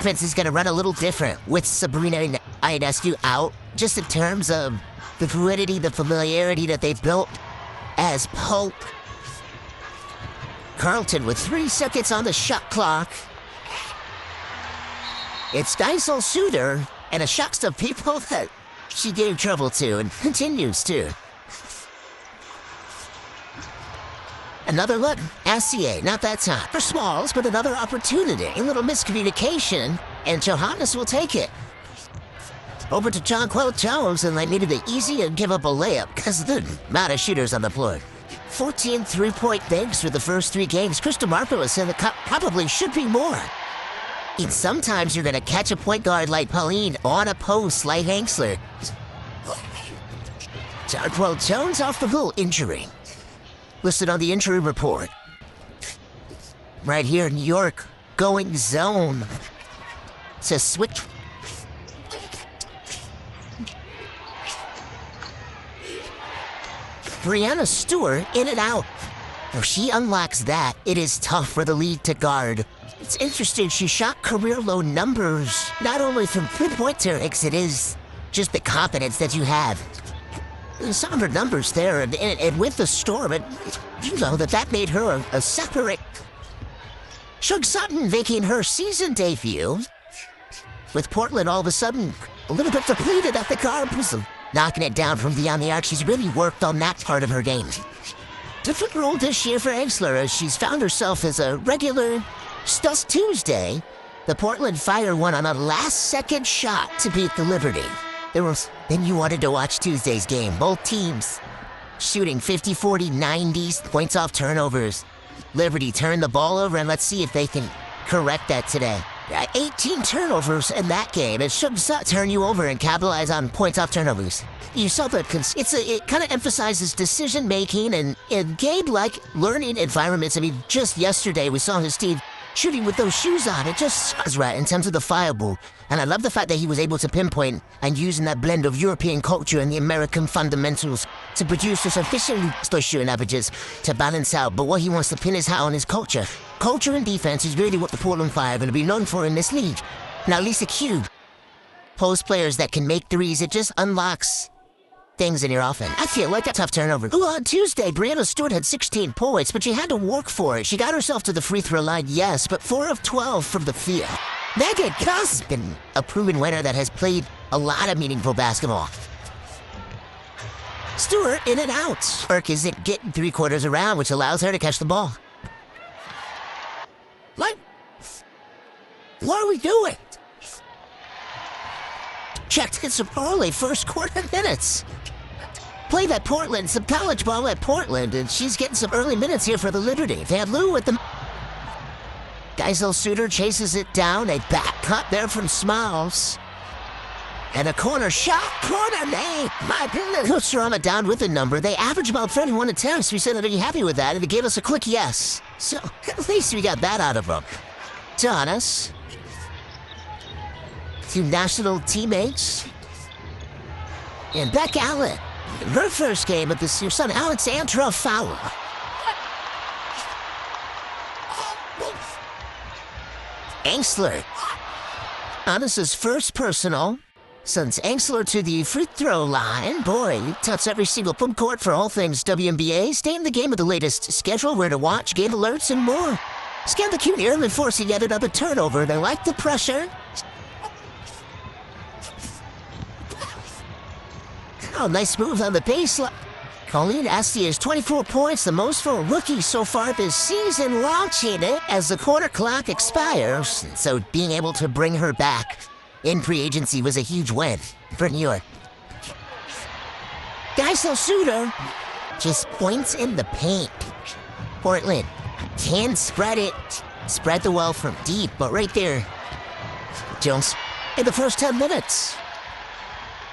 offense is going to run a little different with Breanna Stewart out, just in terms of the fluidity, the familiarity that they've built as Pope. Carlton with 3 seconds on the shot clock. It's Geisel Suter, and it shocks the people that she gave trouble to and continues to. Another look, Astier, not that time. For Smalls, but another opportunity. A little miscommunication, and Johannes will take it. Over to Jonquel Jones, and they needed it easy and give up a layup because of the amount of shooters on the floor. 14 three-point banks for the first 3 games. Crystal Marple said the cup probably should be more. And sometimes you're going to catch a point guard like Pauline on a post like Hangsler. Jonquel Jones off the little injury. Listed on the injury report. Right here in New York, going zone. It says switch. Breanna Stewart in and out. If she unlocks that, it is tough for the lead to guard. It's interesting, she shot career-low numbers, not only from three-point terms, it is just the confidence that you have. Some of her numbers there, and with the storm, you know that made her a separate. Shug Sutton making her season debut, with Portland all of a sudden a little bit depleted at the guard position. Knocking it down from beyond the arc, she's really worked on that part of her game. Different role this year for Hangsler, as she's found herself as a regular Stuss Tuesday. The Portland Fire won on a last-second shot to beat the Liberty. Then you wanted to watch Tuesday's game. Both teams shooting 50, 40, 90s, points off turnovers. Liberty turned the ball over, and let's see if they can correct that today. 18 turnovers in that game. It should turn you over and capitalize on points off turnovers. You saw that it kind of emphasizes decision-making and game-like learning environments. I mean, just yesterday we saw his team shooting with those shoes on. It just was right in terms of the fireball. And I love the fact that he was able to pinpoint and using that blend of European culture and the American fundamentals to produce this efficient shooting averages to balance out. But what he wants to pin his hat on is culture. Culture and defense is really what the Portland Fire are going to be known for in this league. Now, Lisa Cube, post players that can make threes, it just unlocks things in your offense. I feel like a tough turnover. Ooh, on Tuesday, Breanna Stewart had 16 points, but she had to work for it. She got herself to the free throw line, yes, but 4 of 12 from the field. Megan Cuss, been a proven winner that has played a lot of meaningful basketball. Stewart in and out. Burke isn't getting 3/4 around, which allows her to catch the ball. Like, what are we doing? Checked in some early first quarter minutes. Play that Portland, some college ball at Portland, and she's getting some early minutes here for the Liberty. Van Loo with the... Geisel Suter chases it down. A back cut there from Smalls. And a corner shot. Corner name. My goodness. Coach Rama down with a number. They average about 31 attempts. We said they'd be happy with that, and they gave us a quick yes. So at least we got that out of them. Jonas. 2 national teammates. And Beck Allen. In her first game of this year, son Alexandra Fowler. Angsler. Honest's first personal. Sends Angsler to the free throw line. Boy, he touched every single front court for all things WNBA. Stay in the game with the latest schedule, where to watch, game alerts, and more. Scan the cue early, forcing yet another turnover. They like the pressure. Oh, nice move on the baseline. Pauline Astier's 24 points, the most for a rookie so far this season, launching it as the quarter clock expires. So being able to bring her back in free agency was a huge win for New York. Geisel Suter just points in the paint. Portland can spread it, spread the well from deep, but right there, Jones in the first 10 minutes.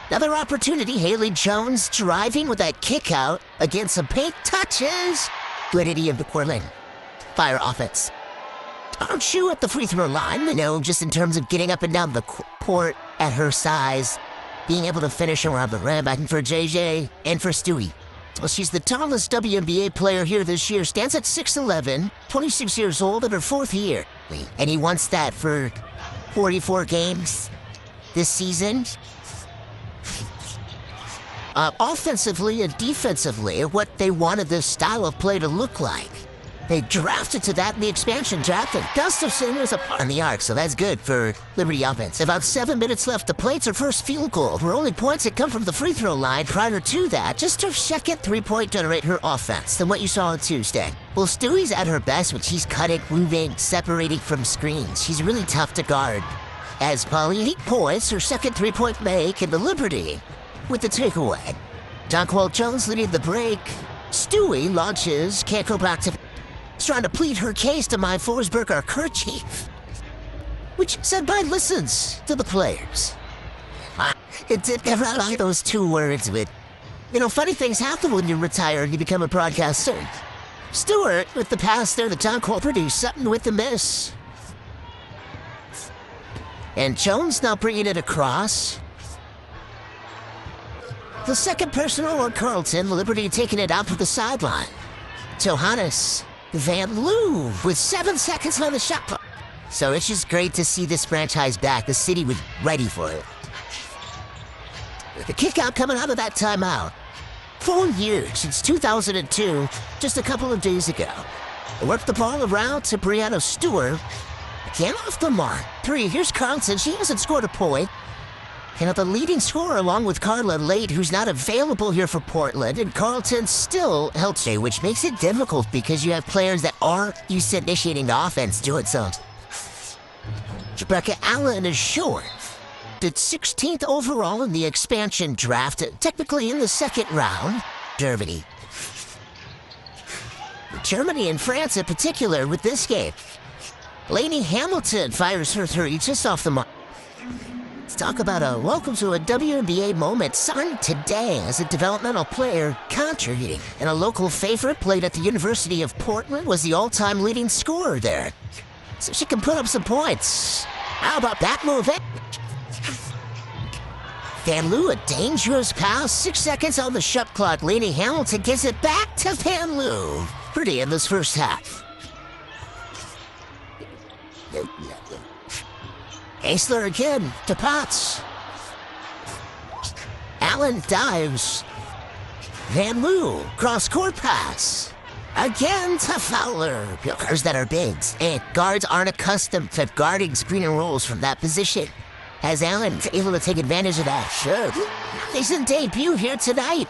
Another opportunity, Haley Jones driving with that kick out against some paint touches. Fluidity of the Portland Fire offense. Aren't you at the free throw line? You know, just in terms of getting up and down the court at her size, being able to finish around the rim, backing for JJ and for Stewie. Well, she's the tallest WNBA player here this year, stands at 6'11", 26 years old in her 4th year. And he wants that for 44 games this season. Offensively and defensively, what they wanted this style of play to look like. They drafted to that in the expansion draft, and Gustafson was up on the arc, so that's good for Liberty offense. About 7 minutes left to play. It's her first field goal. Her only points had come from the free throw line prior to that. Just her second three-point generate her offense than what you saw on Tuesday. Well, Stewie's at her best when she's cutting, moving, separating from screens. She's really tough to guard. As Pauline 8 points, her second three-point make, and the Liberty with the takeaway. Jonquel Jones leading the break. Stewie launches, can't go back to... trying to plead her case to my Forsberg, our kerchief, which said by listens to the players. It did never like those two words, but, funny things happen when you retire and you become a broadcaster. Stewart, with the pass there, the Jonquel produced something with the miss. And Jones now bringing it across. The second personal on Carlton, Liberty taking it out to the sideline. Johannes Van Loo with 7 seconds on the shot clock. So it's just great to see this franchise back. The city was ready for it. The kick out coming out of that timeout. 4 years since 2002, just a couple of days ago. Worked the ball around to Breanna Stewart. Again off the mark. 3, here's Carlton. She hasn't scored a point. The leading scorer along with Carla Late, who's not available here for Portland, and Carlton still held stay, which makes it difficult because you have players that aren't used to initiating the offense doing so. Rebekah Allen is short. Did 16th overall in the expansion draft, technically in the second round. Germany and France in particular with this game. Lainey Hamilton fires her 3 just off the mark. Let's talk about a welcome to a WNBA moment signed today as a developmental player contributing. And a local favorite played at the University of Portland was the all-time leading scorer there. So she can put up some points. How about that move? Van Loo, a dangerous pass. 6 seconds on the shot clock. Lainey Hamilton gives it back to Van Loo. Pretty in this first half. Aisler again to Potts. Allen dives. Van Loo, cross-court pass. Again to Fowler. Guards that are bigs, and guards aren't accustomed to guarding screen and rolls from that position. As Allen able to take advantage of that? Sure. Decent debut here tonight.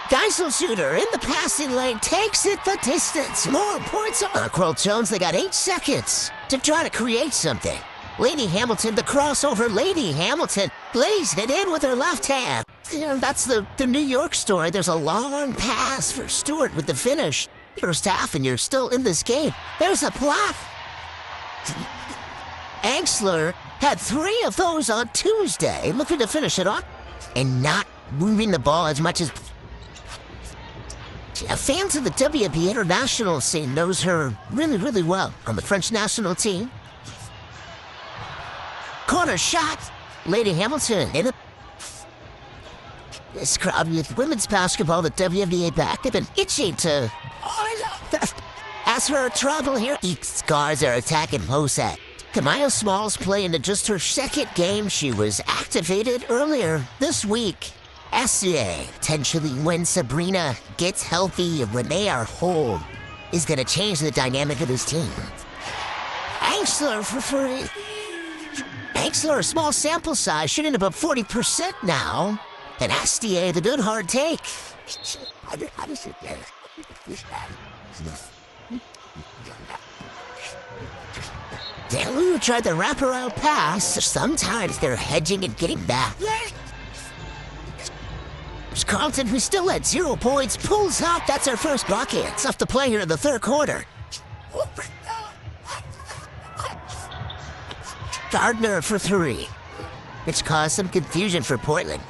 Geisel shooter in the passing lane takes it the distance. More points on Jonquel Jones. They got 8 seconds to try to create something. Lainey Hamilton, the crossover. Lainey Hamilton lays it in with her left hand. That's the New York story. There's a long pass for Stewart with the finish. First half and you're still in this game. There's a block. Angsler had 3 of those on Tuesday, looking to finish it off and not moving the ball as much as... Fans of the WNBA international scene knows her really, really well on the French national team. Corner shot. Lainey Hamilton in it. This crowd with women's basketball, the WNBA back, they've been itching to... As for her trouble here, East guards are attacking Hosek. Kamaya Smalls playing into just her second game. She was activated earlier this week. Astier, potentially when Sabrina gets healthy and when they are whole, is going to change the dynamic of this team. Angsler for 3. Angsler, a small sample size, shooting about 40% now. And Astier, the good hard take. Van Loo tried the wraparound pass. Sometimes they're hedging and getting back. Carlton, who still had 0 points, pulls out. That's our first bucket. It's off the play here in the third quarter. Gardner for 3, which caused some confusion for Portland.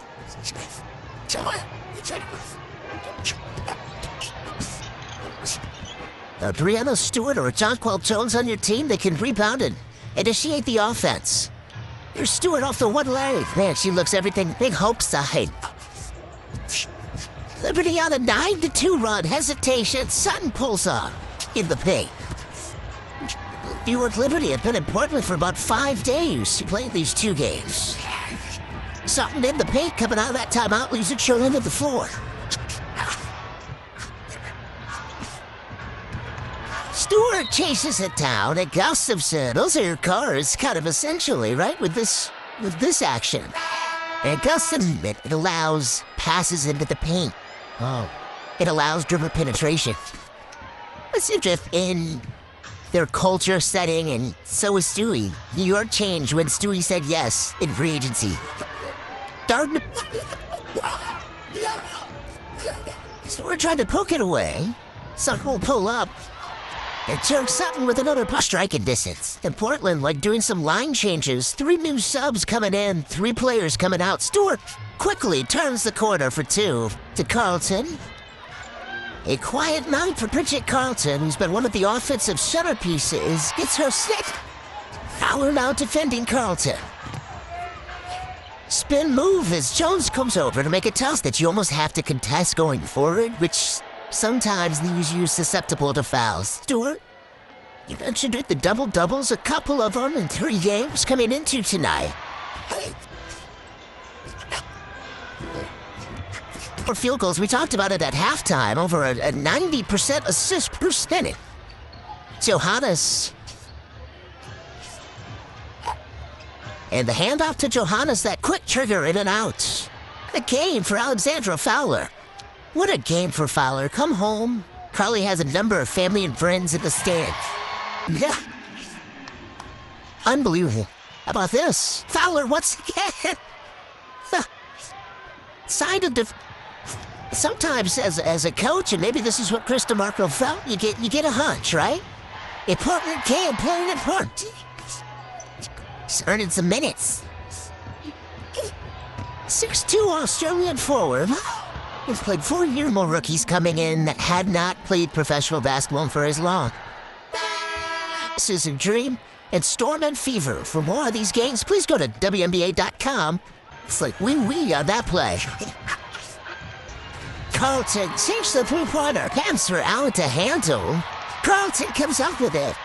Breanna Stewart or Jonquel Jones on your team, they can rebound and initiate the offense. Here's Stewart off the one leg. Man, she looks everything big hope side. Liberty on a 9-2 run. Hesitation. Sutton pulls up in the paint. Stewart Liberty had been in Portland for about 5 days. She played these 2 games. Something in the paint coming out of that timeout leaves it shown into the floor. Stewart chases it down, and Gustafson, those are your cars, kind of essentially, right, with this action. And Gustafson, it allows passes into the paint. Oh. It allows dribble penetration. Let's see if in their culture setting, and so is Stewie. New York changed when Stewie said yes in free agency. Darn. So we're trying to poke it away. Something will pull up. And Turk Sutton with another push striking distance. In Portland, like doing some line changes. 3 new subs coming in, 3 players coming out. Stewart quickly turns the corner for 2 to Carlton. A quiet night for Bridget Carlton, who's been one of the offensive centerpieces, gets her set. Fowler now defending Carlton. Spin move as Jones comes over to make a toss that you almost have to contest going forward, which sometimes leaves you susceptible to fouls. Stewart, you mentioned it, the double-doubles, a couple of them in 3 games coming into tonight. For field goals, we talked about it at halftime, over a 90% assist percentage. Johannes. And the handoff to Johannes, that quick trigger in and out. A game for Alexandra Fowler. What a game for Fowler. Come home. Carly has a number of family and friends in the stands. Yeah. Unbelievable. How about this? Fowler once again. Side of sometimes as a coach, and maybe this is what Chris DeMarco felt, you get a hunch, right? Important game, playing important. He's earning some minutes. 6'2" Australian forward. He's played 4 more rookies coming in that had not played professional basketball for as long. This is a dream and Storm and Fever. For more of these games, please go to WNBA.com. It's like wee on that play. Carlton takes the 3-pointer. Hands for Allen to handle. Carlton comes up with it.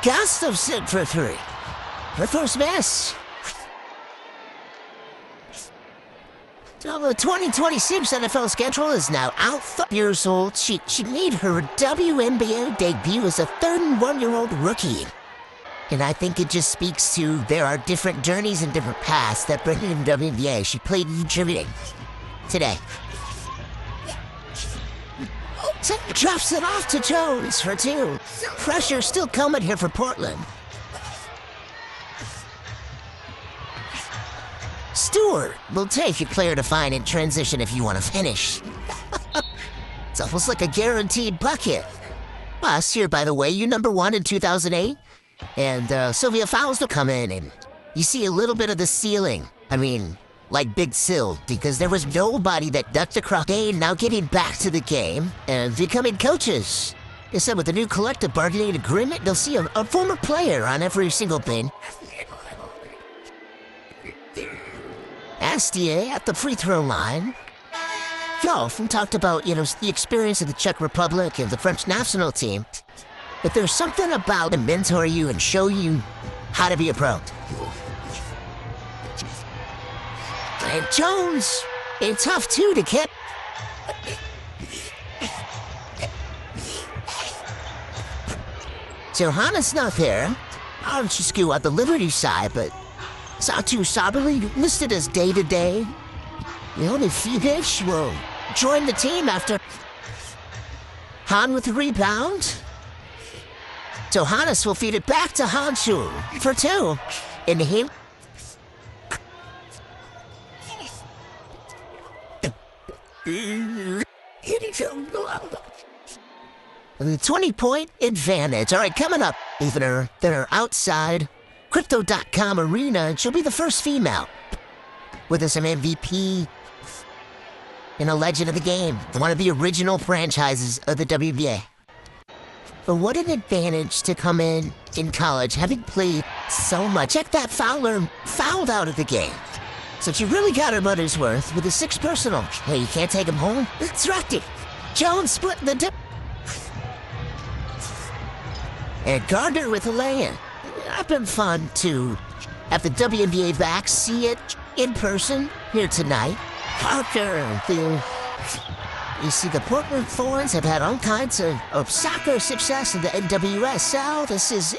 Gustafson for 3. Her first miss. So the 2026 NFL schedule is now out. 5 years old. She made her WNBA debut as a 31-year-old rookie. And I think it just speaks to there are different journeys and different paths that bring you to WNBA. She played contributing today. So drops it off to Jones for 2. Pressure still coming here for Portland. Stewart will take your player to find in transition if you want to finish. It's almost like a guaranteed bucket. Last year, by the way, you #1 in 2008. And Sylvia Fowles will come in and you see a little bit of the ceiling. I mean, like Big Sil, because there was nobody that ducked across. They now getting back to the game and becoming coaches. They said with the new collective bargaining agreement, they'll see a former player on every single bin. Astier at the free throw line. Y'all talked about, the experience of the Czech Republic and the French national team. But there's something about to mentor you and show you how to be a pro. And Jones, it's tough too to get. Johannes not there. Archescu on the Liberty side, but Satu Sabali listed as day-to-day. The only Phoenix will join the team after Han with the rebound. Johannes will feed it back to Hanshu for 2. And him. The 20-point advantage. All right, coming up, even that are outside Crypto.com arena, and she'll be the first female with some MVP and a legend of the game, one of the original franchises of the WNBA. But what an advantage to come in college, having played so much. Check that, Fowler fouled out of the game. So she really got her money's worth with a 6 personal. Hey, you can't take him home? That's right. Jones split the dip. And Gardner with a lay-in. I've been fun to have the WNBA back, see it in person here tonight. Parker, you see, the Portland Thorns have had all kinds of soccer success in the NWSL. This is